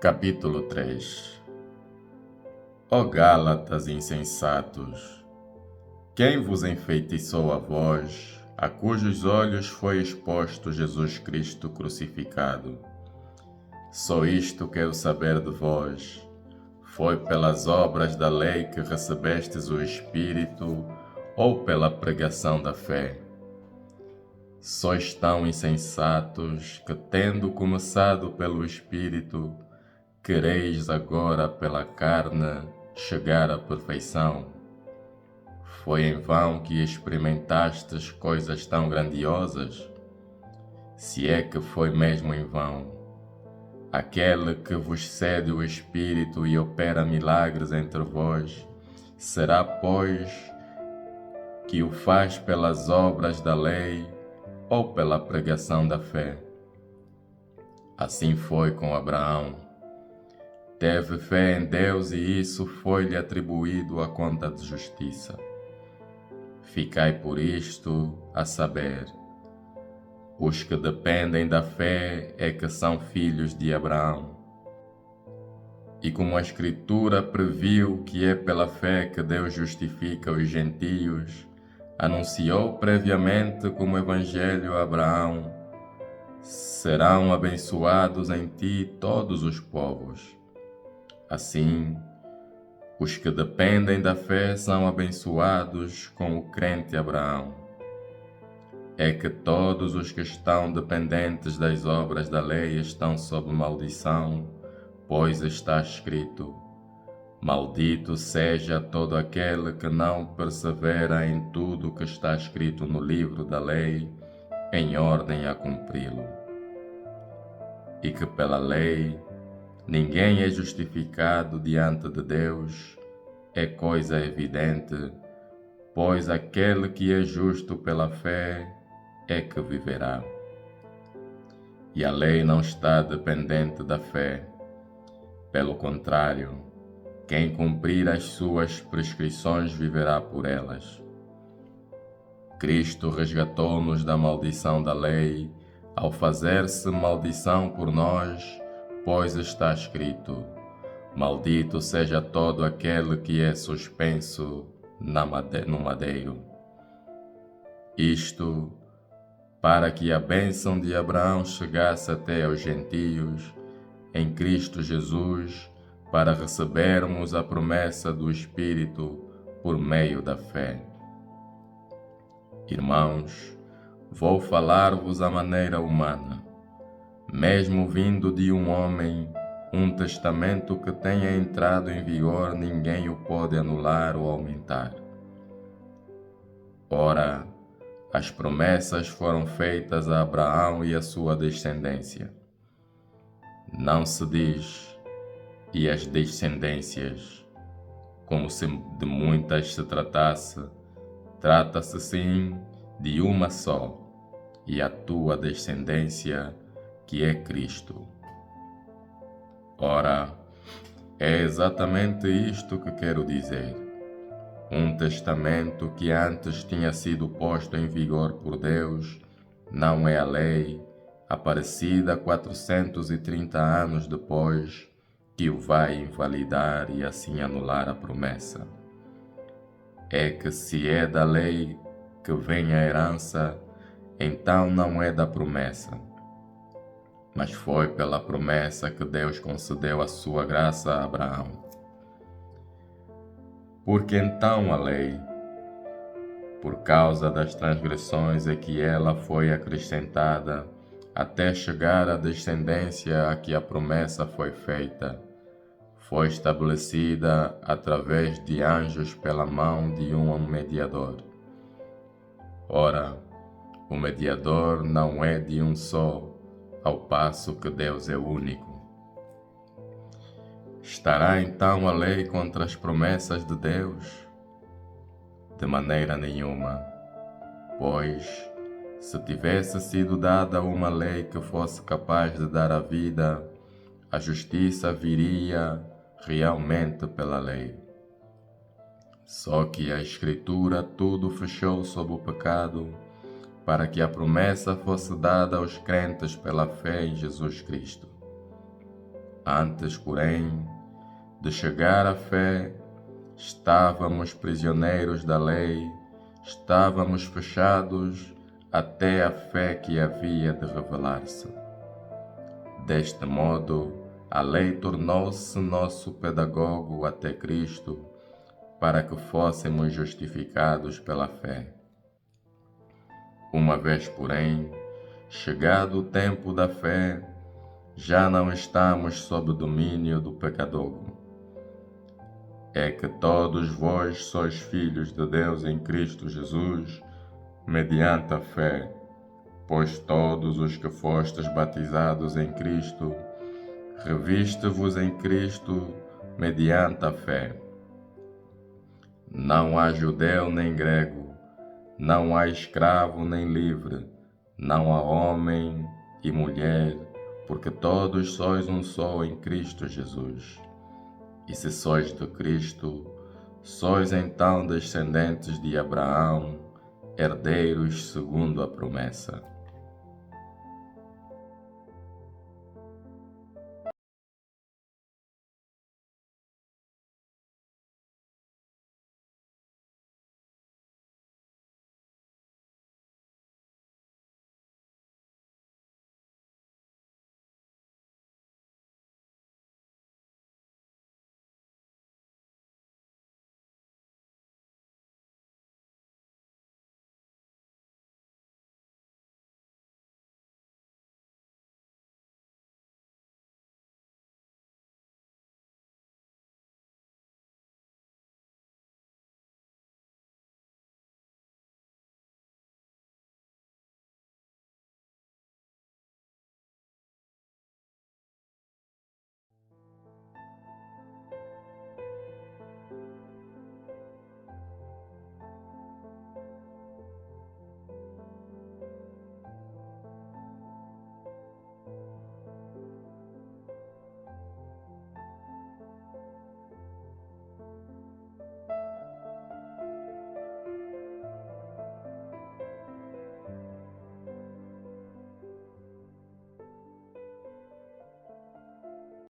Capítulo 3. Ó Gálatas insensatos, quem vos enfeitiçou a vós, a cujos olhos foi exposto Jesus Cristo crucificado? Só isto quero saber de vós: foi pelas obras da lei que recebestes o Espírito, ou pela pregação da fé? Sois tão insensatos que, tendo começado pelo Espírito, quereis agora pela carne chegar à perfeição? Foi em vão que experimentastes coisas tão grandiosas? Se é que foi mesmo em vão. Aquele que vos cede o Espírito e opera milagres entre vós, será, pois, que o faz pelas obras da lei ou pela pregação da fé? Assim foi com Abraão. Teve fé em Deus e isso foi-lhe atribuído à conta de justiça. Ficai por isto a saber: os que dependem da fé é que são filhos de Abraão. E como a Escritura previu que é pela fé que Deus justifica os gentios, anunciou previamente como Evangelho a Abraão: serão abençoados em ti todos os povos. Assim, os que dependem da fé são abençoados com o crente Abraão. É que todos os que estão dependentes das obras da lei estão sob maldição, pois está escrito: maldito seja todo aquele que não persevera em tudo o que está escrito no livro da lei, em ordem a cumpri-lo. E que pela lei ninguém é justificado diante de Deus, é coisa evidente, pois aquele que é justo pela fé é que viverá. E a lei não está dependente da fé. Pelo contrário, quem cumprir as suas prescrições viverá por elas. Cristo resgatou-nos da maldição da lei, ao fazer-se maldição por nós, pois está escrito: maldito seja todo aquele que é suspenso no madeiro. Isto para que a bênção de Abraão chegasse até aos gentios, em Cristo Jesus, para recebermos a promessa do Espírito por meio da fé. Irmãos, vou falar-vos à maneira humana. Mesmo vindo de um homem, um testamento que tenha entrado em vigor, ninguém o pode anular ou aumentar. Ora, as promessas foram feitas a Abraão e a sua descendência. Não se diz "e as descendências", como se de muitas se tratasse. Trata-se sim de uma só, e a tua descendência, que é Cristo. Ora, é exatamente isto que quero dizer. Um testamento que antes tinha sido posto em vigor por Deus não é a lei, aparecida 430 anos depois, que o vai invalidar e assim anular a promessa. É que se é da lei que vem a herança, então não é da promessa. Mas foi pela promessa que Deus concedeu a sua graça a Abraão. Porque então a lei, por causa das transgressões, é que ela foi acrescentada, até chegar à descendência a que a promessa foi feita. Foi estabelecida através de anjos pela mão de um mediador. Ora, o mediador não é de um só, ao passo que Deus é único. Estará então a lei contra as promessas de Deus? De maneira nenhuma, pois, se tivesse sido dada uma lei que fosse capaz de dar a vida, a justiça viria realmente pela lei. Só que a Escritura tudo fechou sob o pecado, para que a promessa fosse dada aos crentes pela fé em Jesus Cristo. Antes, porém, de chegar à fé, estávamos prisioneiros da lei, estávamos fechados até a fé que havia de revelar-se. Deste modo, a lei tornou-se nosso pedagogo até Cristo, para que fôssemos justificados pela fé. Uma vez, porém, chegado o tempo da fé, já não estamos sob o domínio do pecador. É que todos vós sois filhos de Deus em Cristo Jesus, mediante a fé, pois todos os que fostes batizados em Cristo, reviste-vos em Cristo mediante a fé. Não há judeu nem grego, não há escravo nem livre, não há homem e mulher, porque todos sois um só em Cristo Jesus. E se sois de Cristo, sois então descendentes de Abraão, herdeiros segundo a promessa.